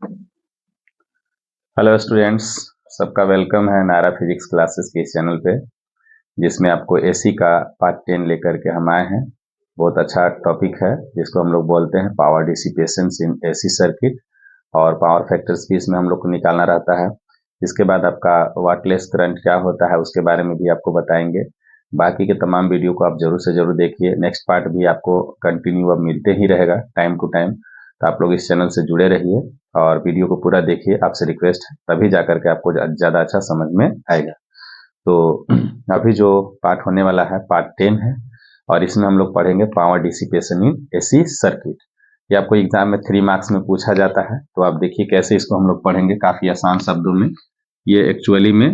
Hello students, सबका welcome है Naira physics classes के इस चैनल पे, जिसमें आपको एसी का पार्ट 10 लेकर के हम आए हैं। बहुत अच्छा टॉपिक है जिसको हम लोग बोलते हैं power dissipation in AC circuit, और पावर फैक्टर्स भी इसमें हम लोग को निकालना रहता है। इसके बाद आपका वाटलेस करंट क्या होता है उसके बारे में भी आपको बताएंगे। बाकी के तमाम वीडियो को आप जरूर से जरूर देखिए। नेक्स्ट पार्ट भी आपको कंटिन्यू अब मिलते ही रहेगा टाइम टू टाइम, तो आप लोग इस चैनल से जुड़े रहिए और वीडियो को पूरा देखिए। आपसे रिक्वेस्ट है, तभी जाकर के आपको ज़्यादा अच्छा समझ में आएगा। तो अभी जो पार्ट होने वाला है पार्ट 10 है, और इसमें हम लोग पढ़ेंगे power dissipation in AC circuit. ये आपको एग्जाम में 3 मार्क्स में पूछा जाता है, तो आप देखिए कैसे इसको हम लोग पढ़ेंगे काफी आसान शब्दों में। ये एक्चुअली में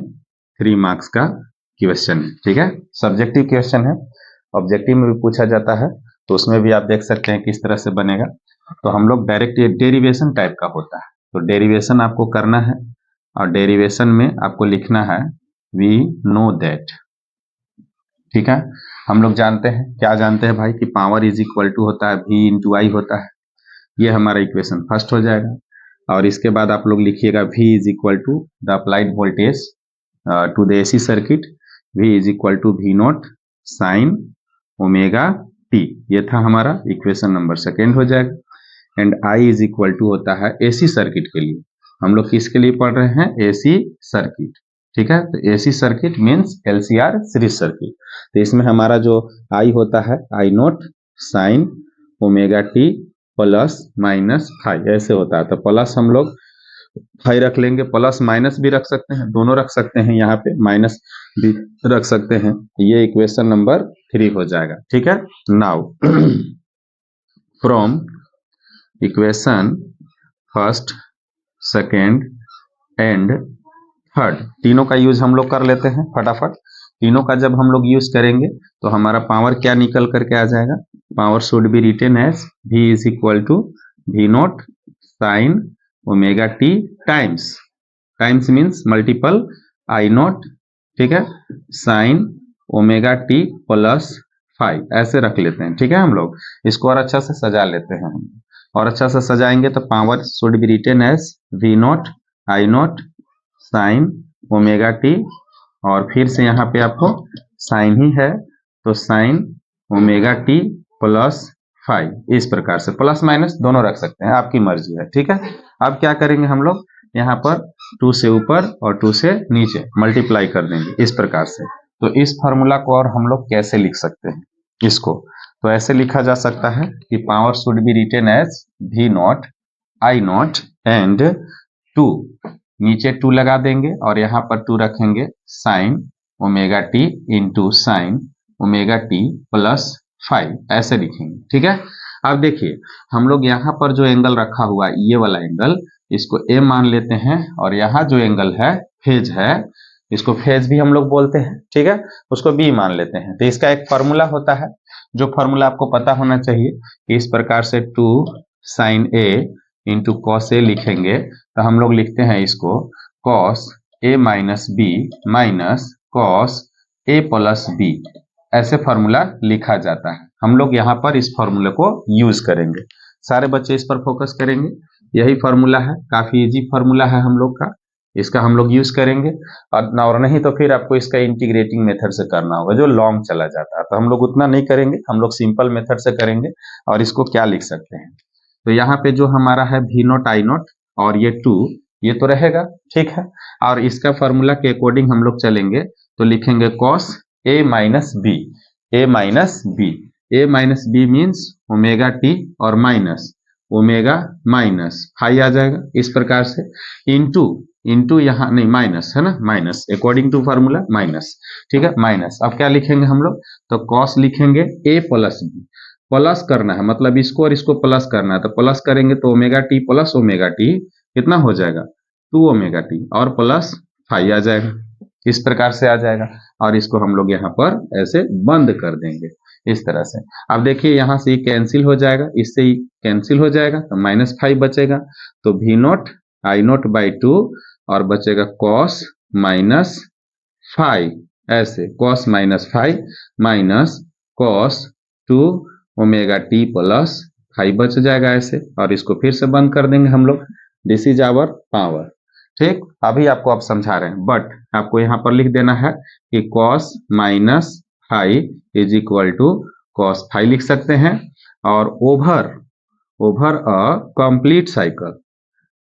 3 मार्क्स का क्वेश्चन है, ठीक है। सब्जेक्टिव क्वेश्चन है, ऑब्जेक्टिव में भी पूछा जाता है, तो उसमें भी आप देख सकते हैं किस तरह से बनेगा। तो हम लोग डायरेक्ट ये डेरिवेशन टाइप का होता है, तो डेरिवेशन आपको करना है, और डेरिवेशन में आपको लिखना है वी नो दैट, ठीक है। हम लोग जानते हैं, क्या जानते हैं भाई, कि पावर इज इक्वल टू होता है V इंटू आई होता है। ये हमारा इक्वेशन फर्स्ट हो जाएगा। और इसके बाद आप लोग लिखिएगा V is equal to the applied voltage to the AC circuit, V is equal to V naught sine omega T. ये था हमारा इक्वेशन नंबर सेकेंड हो जाएगा। And I is equal to होता है एसी सर्किट के लिए। हम लोग किसके लिए पढ़ रहे हैं? एसी सर्किट, ठीक है। तो AC circuit means LCR series circuit. तो इसमें हमारा जो I होता है I naught sine omega T plus minus five, ऐसे होता है। तो प्लस हम लोग फाइव रख लेंगे, प्लस माइनस भी रख सकते हैं, दोनों रख सकते हैं, यहाँ पे माइनस भी रख सकते हैं। ये इक्वेशन नंबर 3 हो जाएगा, ठीक है। Now from equation first, second and third, तीनों का यूज हम लोग कर लेते हैं फटाफट। तीनों का जब हम लोग यूज करेंगे तो हमारा पावर क्या निकल करके आ जाएगा? Power should be written as V is equal to V naught sine omega T times, times means multiple I naught, ठीक है, sine omega T plus five, ऐसे रख लेते हैं, ठीक है। हम लोग इसको और अच्छा से सजा लेते हैं हम, और अच्छा से सजाएंगे तो power should be written as V naught I naught sine omega T, और फिर से यहाँ पे आपको साइन ही है तो sign omega T plus five, इस प्रकार से प्लस माइनस दोनों रख सकते हैं, आपकी मर्जी है, ठीक है। अब क्या करेंगे हम लोग, यहाँ पर 2 से ऊपर और 2 से नीचे मल्टीप्लाई कर देंगे इस प्रकार से। तो इस फॉर्मूला को और हम लोग कैसे लिख सकते हैं इसको? तो ऐसे लिखा जा सकता है कि power should be written as V naught I naught and 2, नीचे 2 लगा देंगे और यहाँ पर 2 रखेंगे sign omega T into sine omega T plus 5, ऐसे लिखेंगे, ठीक है। अब देखिए हम लोग यहाँ पर जो एंगल रखा हुआ है, ये वाला एंगल, इसको A मान लेते हैं, और यहाँ जो एंगल है फेज है, इसको फेज भी हम लोग बोलते हैं, ठीक है, उसको B मान लेते हैं। तो इसका एक फॉर्मूला होता है, जो फॉर्मूला आपको पता होना चाहिए। इस प्रकार से 2 sign A into cos A लिखेंगे, तो हम लोग लिखते हैं इसको cos A minus B minus cos A plus B, ऐसे फॉर्मूला लिखा जाता है। हम लोग यहाँ पर इस फॉर्मूले को यूज करेंगे, सारे बच्चे इस पर फोकस करेंगे। यही फॉर्मूला है, काफी इजी फॉर्मूला है हम लोग का, इसका हम लोग यूज करेंगे। और नहीं तो फिर आपको इसका इंटीग्रेटिंग मेथड से करना होगा, जो लॉन्ग चला जाता है, तो हम लोग उतना नहीं करेंगे, हम लोग सिंपल मेथड से करेंगे। और इसको क्या लिख सकते हैं, तो यहाँ पे जो हमारा है V नॉट I नॉट और ये 2, ये तो रहेगा, ठीक है। और इसका फॉर्मूला के अकॉर्डिंग हम लोग चलेंगे, तो लिखेंगे cos A minus B, A minus B, A minus B means omega T और माइनस ओमेगा माइनस फाइव आ जाएगा इस प्रकार से, इंटू इंटू यहाँ नहीं माइनस है ना, minus according to formula minus, ठीक है, माइनस। अब क्या लिखेंगे हम लोग, तो कॉस लिखेंगे A प्लस बी, प्लस करना है मतलब इसको और इसको प्लस करना है, तो प्लस करेंगे तो omega T plus omega T कितना हो जाएगा, 2 ओमेगा टी और प्लस 5 आ जाएगा, इस प्रकार से आ जाएगा। और इसको हम लोग यहाँ पर ऐसे बंद कर देंगे इस तरह से। अब देखिए यहाँ से ये कैंसिल हो जाएगा, इससे ही कैंसिल हो जाएगा, तो -5 बचेगा, तो V naught I not by 2, और बचेगा cos माइनस 5, ऐसे cos minus 5 minus cos 2 omega T plus 5 बच जाएगा ऐसे, और इसको फिर से बंद कर देंगे हम लोग। This is our power. ठीक, अभी आपको आप समझा रहे हैं, बट आपको यहाँ पर लिख देना है कि cos minus five is equal to cos five लिख सकते हैं, और ओवर अ कंप्लीट साइकिल,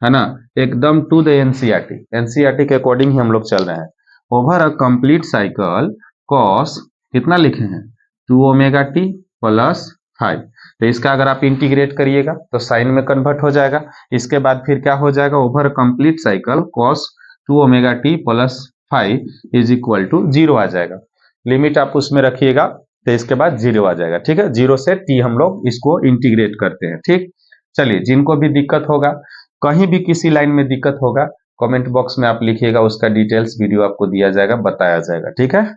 है ना, एकदम टू द एनसीईआरटी, एनसीईआरटी के अकॉर्डिंग ही हम लोग चल रहे हैं। Over a complete cycle cos कितना लिखे हैं, 2 ओमेगा टी प्लस 5। तो इसका अगर आप इंटीग्रेट करिएगा तो साइन में कन्वर्ट हो जाएगा। इसके बाद फिर क्या हो जाएगा, over complete cycle cos 2 omega T plus 5 is equal to 0 आ जाएगा। लिमिट आप उसमें रखिएगा तो इसके बाद 0 आ जाएगा। ठीक है, 0 से t हम लोग इसको इंटीग्रेट करते हैं। ठीक, चलिए, जिनको भी दिक्कत होगा, कहीं भी किसी लाइन में दिक्कत होगा, कमेंट बॉक्स में आप लिखिएगा, उसका डिटेल्स वीडियो आपको दिया जाएगा, बताया जाएगा। ठीक है,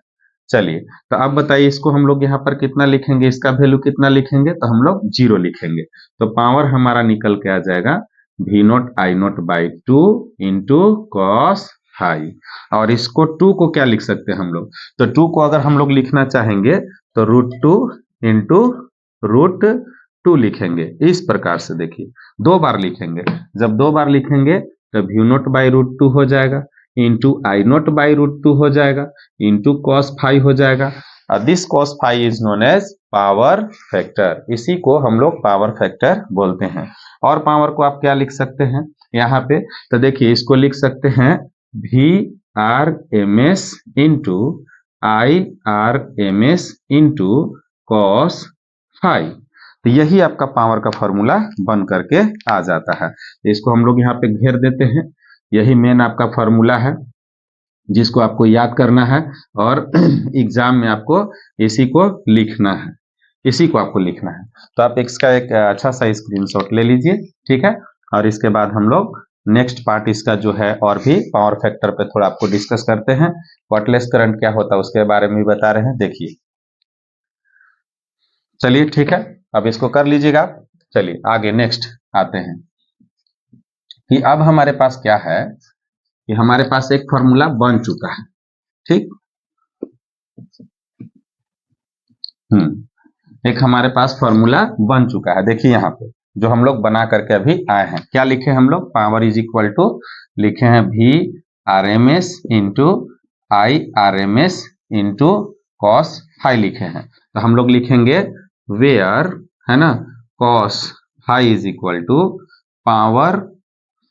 चलिए, तो अब बताइए इसको हम लोग यहाँ पर कितना लिखेंगे, इसका वैल्यू कितना लिखेंगे, तो हम लोग 0 लिखेंगे। तो पावर हमारा निकल के आ जाएगा v note I note by 2 into cos five, और इसको 2 को क्या लिख सकते हैं हम लोग, तो 2 को अगर हम लोग लिखना चाहेंगे तो √2 इंटू √2 लिखेंगे। इस प्रकार से देखिए, 2 बार लिखेंगे, जब 2 बार लिखेंगे तो v नोट बाई √2 हो जाएगा, इंटू आई नोट बाई √2 हो जाएगा, इंटू cos फाइव हो जाएगा। This cos five is known as power factor, इसी को हम लोग पावर फैक्टर बोलते हैं। और पावर को आप क्या लिख सकते हैं यहाँ पे, तो देखिए इसको लिख सकते हैं VRMS into IRMS into cos five. तो यही आपका पावर का फॉर्मूला बन करके आ जाता है। इसको हम लोग यहाँ पे घेर देते हैं, यही मेन आपका फॉर्मूला है जिसको आपको याद करना है, और एग्जाम में आपको इसी को लिखना है, इसी को आपको लिखना है। तो आप इसका एक अच्छा सा स्क्रीनशॉट ले लीजिए। ठीक है, और इसके बाद हम लोग नेक्स्ट पार्ट इसका जो है और भी पावर फैक्टर पे थोड़ा आपको डिस्कस करते हैं। कॉटलेस करंट क्या होता है उसके बारे में भी बता रहे हैं, देखिए। चलिए ठीक है, अब इसको कर लीजिएगा। चलिए आगे नेक्स्ट आते हैं कि अब हमारे पास क्या है, कि हमारे पास एक फॉर्मूला बन चुका है। ठीक, एक हमारे पास फॉर्मूला बन चुका है। देखिए यहाँ पे जो हम लोग बना करके अभी आए हैं, क्या लिखे हम लोग, पावर इज इक्वल टू लिखे हैं VRMS into IRMS into cos five लिखे हैं। तो हम लोग लिखेंगे वेयर, है ना, cos five is equal to power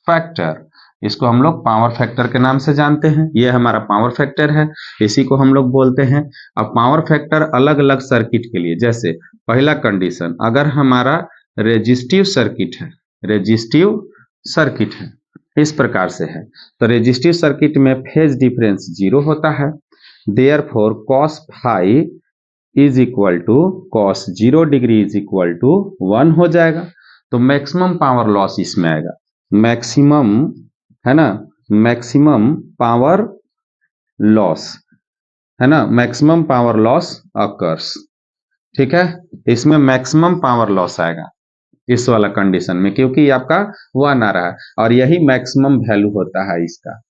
factor, इसको हम लोग पावर फैक्टर के नाम से जानते हैं। ये हमारा पावर फैक्टर है, इसी को हम लोग बोलते हैं। अब पावर फैक्टर अलग अलग सर्किट के लिए, जैसे पहला कंडीशन, अगर हमारा रेजिस्टिव सर्किट है, रेजिस्टिव सर्किट है, इस प्रकार से है, तो रेजिस्टिव सर्किट में फेज डिफरेंस 0 होता है, therefore cos five is equal to cos 0 degree is equal to 1 हो जाएगा। तो मैक्सिमम पावर लॉस इसमें आएगा, मैक्सिमम, है ना, मैक्सिमम पावर लॉस, है ना, मैक्सिमम पावर लॉस अकर्स। ठीक है, इसमें मैक्सिमम पावर लॉस आएगा इस वाला कंडीशन में, क्योंकि आपका 1 आ रहा है और यही मैक्सिमम वैल्यू होता है इसका।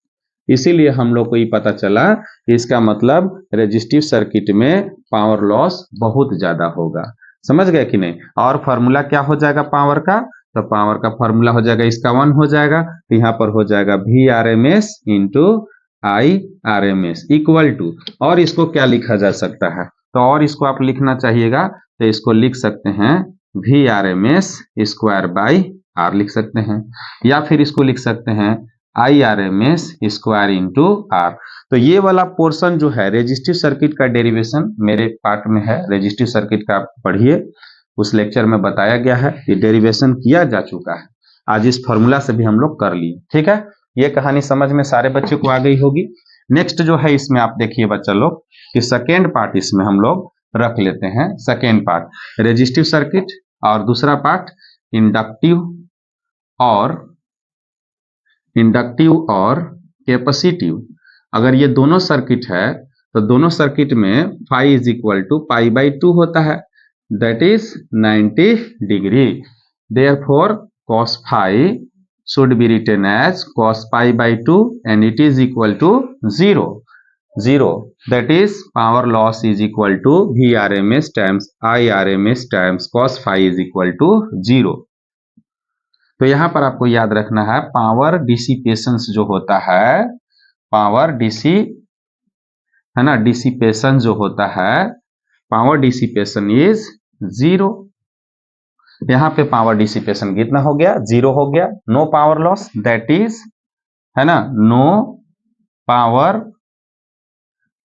इसीलिए हम लोग को ये पता चला कि इसका मतलब रेजिस्टिव सर्किट में पावर लॉस बहुत ज्यादा होगा। समझ गए कि नहीं। और फॉर्मूला क्या हो जाएगा पावर का, तो पावर का फॉर्मूला हो जाएगा, इसका 1 हो जाएगा, तो यहाँ पर हो जाएगा VRMS into IRMS equal to, और इसको क्या लिखा जा सकता है, तो और इसको आप लिखना चाहिएगा तो इसको लिख सकते हैं VRMS स्क्वायर बाई R लिख सकते हैं, या फिर इसको लिख सकते हैं IRMS स्क्वायर इंटू R। तो ये वाला पोर्शन जो है रेजिस्टिव सर्किट का डेरिवेशन मेरे पार्ट में है, रेजिस्टिव सर्किट का पढ़िए, उस लेक्चर में बताया गया है, ये डेरिवेशन किया जा चुका है, आज इस फॉर्मूला से भी हम लोग कर लिए। ठीक है, ये कहानी समझ में सारे बच्चे को आ गई होगी। नेक्स्ट जो है इसमें आप देखिए बच्चा लोग कि सेकेंड पार्ट इसमें हम लोग रख लेते हैं। सेकेंड पार्ट रेजिस्टिव सर्किट, और दूसरा पार्ट इंडक्टिव और कैपेसिटिव। अगर ये दोनों सर्किट है तो दोनों सर्किट में फाई इज इक्वल टू π/2 होता है, that is 90 degree. Therefore cos phi should be written as cos π/2 and it is equal to 0. That is power loss is equal to VRMS times IRMS times cos phi is equal to 0. तो यहाँ पर आपको याद रखना है power dissipation जो होता है, पावर डिसी है ना, डिसिपेशन जो होता है, पावर डिसिपेशन इज 0। यहाँ पे पावर डिसिपेशन कितना हो गया, 0 हो गया। No power loss, that is है ना, नो पावर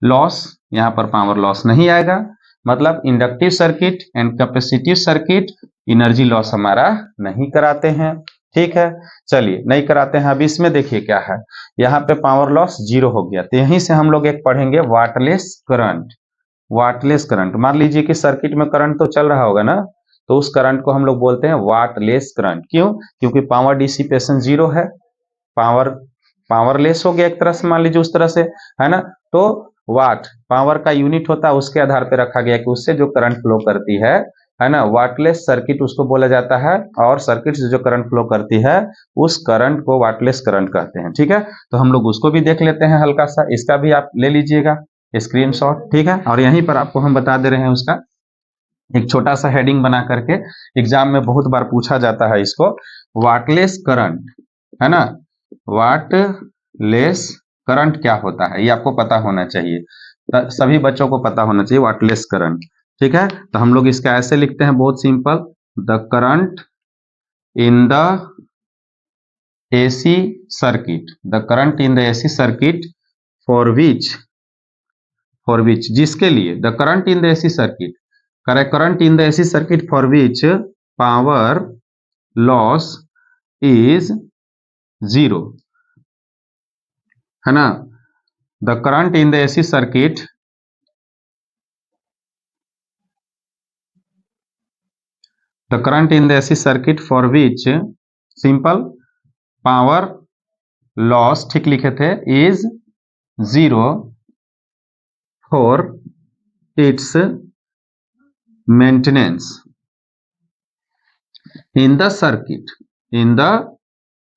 लॉस, यहाँ पर पावर लॉस नहीं आएगा। मतलब inductive circuit and capacitive circuit energy loss हमारा नहीं कराते हैं। ठीक है, चलिए नहीं कराते हैं। अब इसमें देखिए क्या है, यहाँ पे पावर लॉस 0 हो गया, तो यहीं से हम लोग एक पढ़ेंगे वाटलेस करंट। वाटलेस करंट, मान लीजिए कि सर्किट में करंट तो चल रहा होगा ना, तो उस करंट को हम लोग बोलते हैं वाटलेस करंट। क्यों? क्योंकि पावर डिसिपेशन 0 है, पावरलेस हो गया एक तरह से, मान लीजिए उस तरह से, है ना। तो वाट पावर का यूनिट होता है, उसके आधार पर रखा गया कि उससे जो करंट फ्लो करती है ना, वाटलेस सर्किट उसको बोला जाता है। और सर्किट से जो करंट फ्लो करती है उस करंट को वाटलेस करंट कहते हैं। ठीक है, तो हम लोग उसको भी देख लेते हैं हल्का सा, इसका भी आप ले लीजिएगा स्क्रीनशॉट। ठीक है, और यहीं पर आपको हम बता दे रहे हैं उसका एक छोटा सा हेडिंग बना करके, एग्जाम में बहुत बार पूछा जाता है इसको, वाटलेस करंट, है ना। वाटलेस करंट क्या होता है ये आपको पता होना चाहिए, सभी बच्चों को पता होना चाहिए वाटलेस करंट। ठीक है, तो हम लोग इसका ऐसे लिखते हैं, बहुत simple, the current in the AC circuit, the current in the AC circuit for which जिसके लिए, the current in the AC circuit, current in the AC circuit for which power loss is 0, है ना। The current in the AC circuit, the current in the AC circuit for which, simple, power loss ठीक लिखे थे, is 0 for its maintenance in the circuit, in the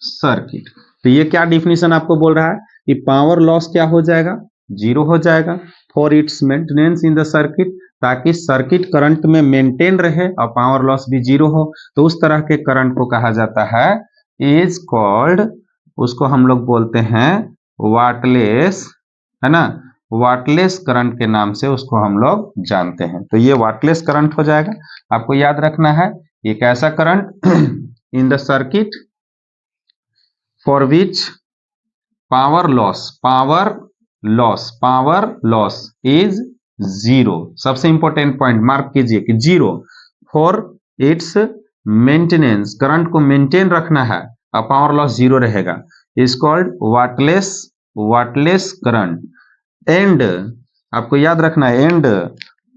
circuit. तो ये क्या definition आपको बोल रहा है कि पावर लॉस क्या हो जाएगा, 0 हो जाएगा, for its maintenance in the circuit, ताकि सर्किट करंट में मेंटेन रहे और पावर लॉस भी 0 हो। तो उस तरह के करंट को कहा जाता है, इज कॉल्ड, उसको हम लोग बोलते हैं वाटलेस, है ना। वाटलेस करंट के नाम से उसको हम लोग जानते हैं। तो ये वाटलेस करंट हो जाएगा। आपको याद रखना है ये कैसा current, in the circuit for which power loss is 0। सबसे इंपॉर्टेंट पॉइंट मार्क कीजिए कि 0 फॉर इट्स मेंटेनेंस, करंट को मेंटेन रखना है और पावर लॉस 0 रहेगा, is called wattless current. And आपको याद रखना है, and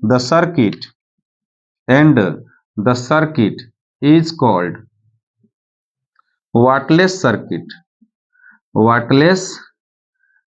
the circuit is called wattless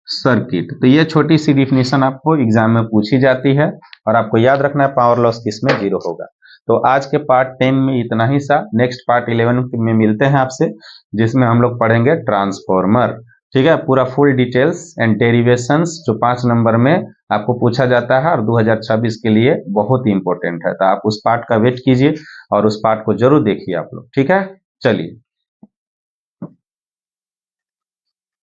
circuit. तो ये छोटी सी डिफिनेशन आपको एग्जाम में पूछी जाती है और आपको याद रखना है पावर लॉस किसमें 0 होगा। तो आज के पार्ट 10 में इतना ही सा, नेक्स्ट पार्ट 11 में मिलते हैं आपसे, जिसमें हम लोग पढ़ेंगे ट्रांसफॉर्मर। ठीक है, पूरा फुल डिटेल्स एंड डेरिवेशंस जो 5 नंबर में आपको पूछा जाता है और 2026 के लिए बहुत ही इंपॉर्टेंट है। तो आप उस पार्ट का वेट कीजिए और उस पार्ट को जरूर देखिए आप लोग। ठीक है, चलिए।